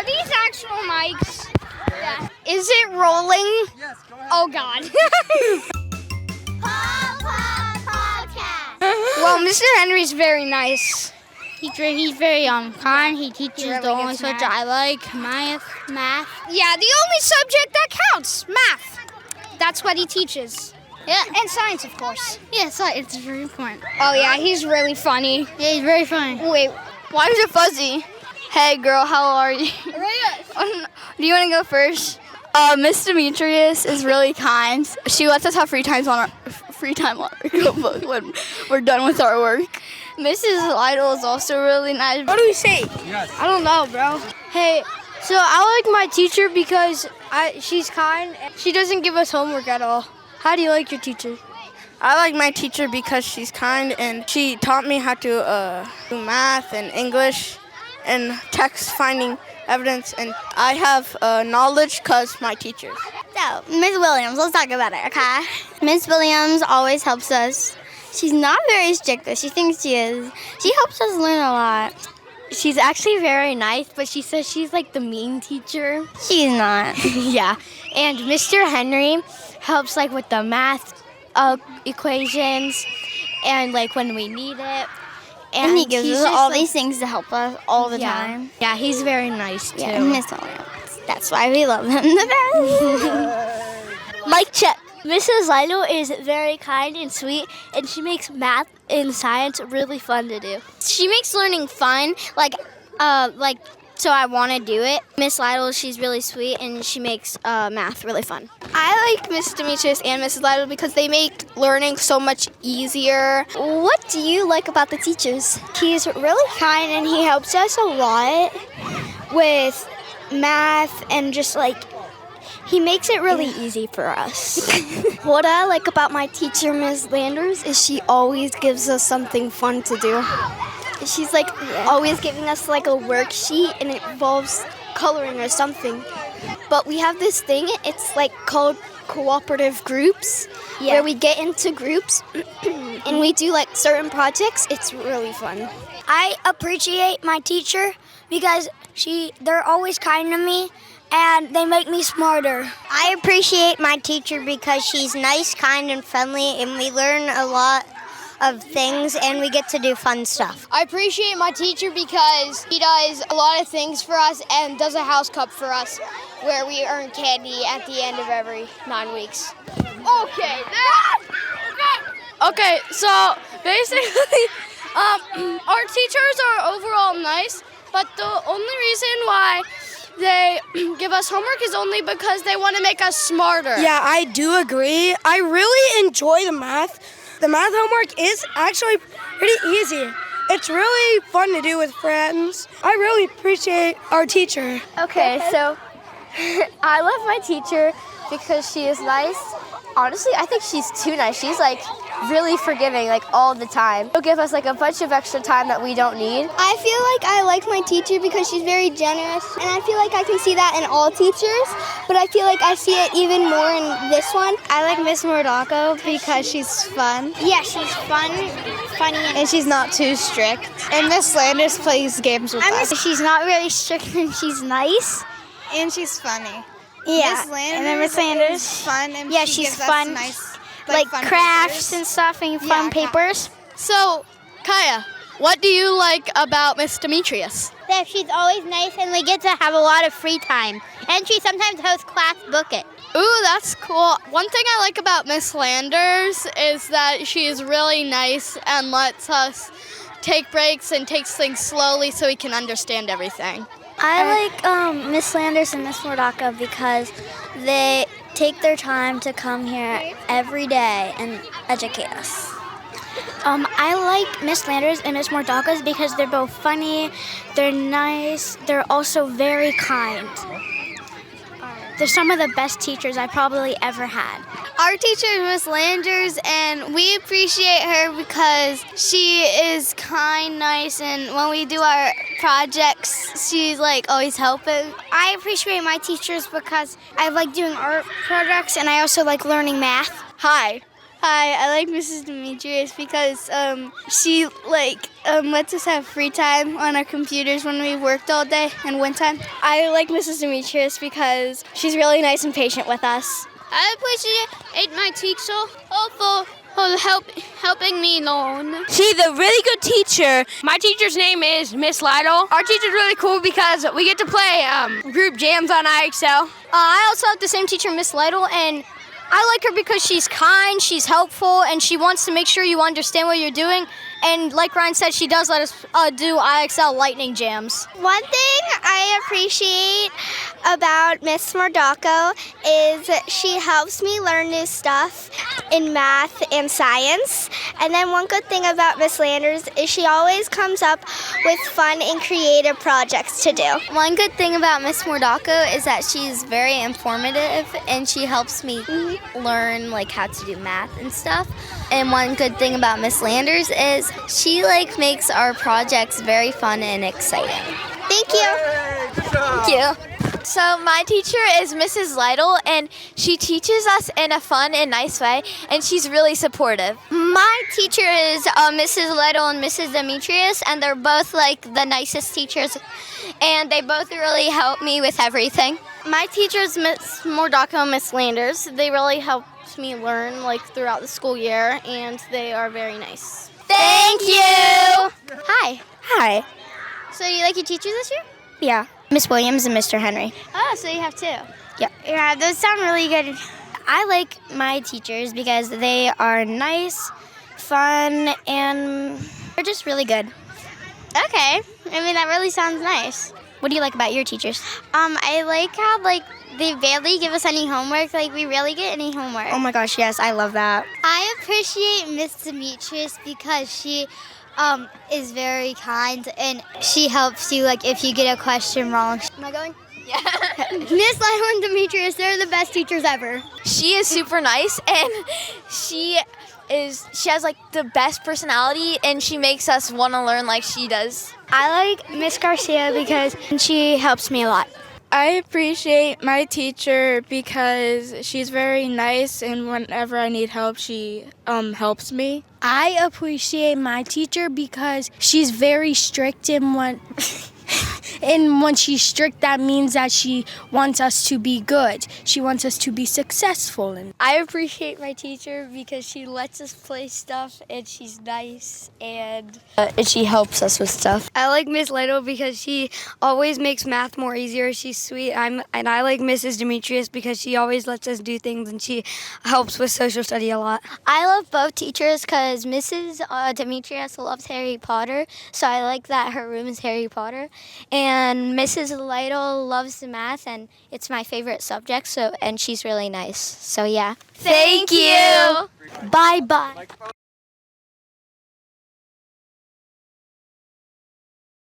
Are these actual mics? Yeah. Is it rolling? Yes, go ahead. Oh, God. Podcast. Well, Mr. Henry's very nice. He's very kind. He teaches really the only gets subject math. I like, math. Yeah, the only subject that counts, math. That's what he teaches. Yeah. And science, of course. Yeah, it's very important. Oh, yeah, he's really funny. Yeah, he's very funny. Wait, why is it fuzzy? Hey girl, how are you? Do you want to go first? Miss Demetrius is really kind. She lets us have free time on our book when we're done with our work. Mrs. Lytle is also really nice. what do we say? Yes. I don't know, bro. Hey, so I like my teacher because she's kind. She doesn't give us homework at all. How do you like your teacher? I like my teacher because she's kind and she taught me how to do math and English and text finding evidence, and I have knowledge because my teacher. So, Ms. Williams, let's talk about it, okay? Ms. Williams always helps us. She's not very strict, though. She thinks she is. She helps us learn a lot. She's actually very nice, but she says she's like the mean teacher. She's not. Yeah. And Mr. Henry helps like with the math equations and like when we need it. And he gives he's us just, all like, these things to help us all the yeah. time. Yeah, he's very nice too. Yeah, Miss Williams. That's why we love him the best. Mic check. Mrs. Lilo is very kind and sweet, and she makes math and science really fun to do. She makes learning fun, so I want to do it. Miss Lytle, she's really sweet, and she makes math really fun. I like Miss Demetrius and Mrs. Lytle because they make learning so much easier. What do you like about the teachers? He's really kind, and he helps us a lot with math and just he makes it really easy for us. What I like about my teacher, Ms. Landers, is she always gives us something fun to do. She's always giving us a worksheet, and it involves coloring or something. But we have this thing, it's called cooperative groups, where we get into groups and we do certain projects. It's really fun. I appreciate my teacher because they're always kind to me and they make me smarter. I appreciate my teacher because she's nice, kind, and friendly, and we learn a lot of things and we get to do fun stuff. I appreciate my teacher because he does a lot of things for us and does a house cup for us where we earn candy at the end of every 9 weeks. Okay, so basically, our teachers are overall nice, but the only reason why they give us homework is only because they want to make us smarter. Yeah, I do agree. I really enjoy the math. The math homework is actually pretty easy. It's really fun to do with friends. I really appreciate our teacher. Okay, so I love my teacher because she is nice. Honestly, I think she's too nice. She's really forgiving all the time. She'll give us a bunch of extra time that we don't need. I feel I like my teacher because she's very generous, and I feel I can see that in all teachers, but I feel I see it even more in this one. I like Miss Murdocco because she's fun. Yeah, she's funny, And she's not too strict. And Miss Landers plays games with us. she's not really strict and she's nice. And she's funny. Yeah, Miss Landers and then Miss Landers is fun, and yeah, she she's gives us fun. nice, fun crafts papers. and stuff and fun Yeah, papers. So, Kaya, what do you like about Miss Demetrius? That she's always nice and we get to have a lot of free time. And she sometimes hosts class book it. Ooh, that's cool. One thing I like about Miss Landers is that she is really nice and lets us take breaks and takes things slowly so we can understand everything. I like Miss Landers and Miss Murdocco because they take their time to come here every day and educate us. I like Miss Landers and Miss Murdocco because they're both funny, they're nice, they're also very kind. They're some of the best teachers I probably ever had. Our teacher is Miss Landers, and we appreciate her because she is kind, nice, and when we do our projects, she's always helping. I appreciate my teachers because I like doing art projects and I also like learning math. Hi, Hi, I like Mrs. Demetrius because she lets us have free time on our computers when we worked all day and one time. I like Mrs. Demetrius because she's really nice and patient with us. I appreciate my teacher for helping me learn. She's a really good teacher. My teacher's name is Miss Lytle. Our teacher's really cool because we get to play group jams on IXL. I also have the same teacher, Miss Lytle, and I like her because she's kind, she's helpful, and she wants to make sure you understand what you're doing. And like Ryan said, she does let us do IXL lightning jams. One thing I appreciate about Miss Mordaco is she helps me learn new stuff in math and science. And then one good thing about Miss Landers is she always comes up with fun and creative projects to do. One good thing about Miss Mordaco is that she's very informative and she helps me learn how to do math and stuff. And one good thing about Miss Landers is she makes our projects very fun and exciting. Thank you. Thank you. So my teacher is Mrs. Lytle, and she teaches us in a fun and nice way, and she's really supportive. My teacher is Mrs. Lytle and Mrs. Demetrius, and they're both the nicest teachers, and they both really help me with everything. My teacher is Miss Mordaco and Miss Landers. They really helped me learn throughout the school year, and they are very nice. Thank you! Hi. Hi. So you like your teachers this year? Yeah. Miss Williams and Mr. Henry. Oh, so you have two. Yeah, those sound really good. I like my teachers because they are nice, fun, and they're just really good. Okay. I mean, that really sounds nice. What do you like about your teachers? I like how, they barely give us any homework. We rarely get any homework. Oh my gosh, yes, I love that. I appreciate Miss Demetrius because she is very kind and she helps you if you get a question wrong. Am I going? Yeah. Miss Lytle and Demetrius, they're the best teachers ever. She is super nice, and she has the best personality, and she makes us want to learn like she does. I like Miss Garcia because she helps me a lot. I appreciate my teacher because she's very nice and whenever I need help, she helps me. I appreciate my teacher because she's very strict and when she's strict, that means that she wants us to be good. She wants us to be successful. And I appreciate my teacher because she lets us play stuff and she's nice and she helps us with stuff. I like Miss Lytle because she always makes math more easier. She's sweet. And I like Mrs. Demetrius because she always lets us do things and she helps with social study a lot. I love both teachers because Mrs. Demetrius loves Harry Potter, so I like that her room is Harry Potter. And Mrs. Lytle loves the math, and it's my favorite subject, and she's really nice. So, yeah. Thank you. bye-bye.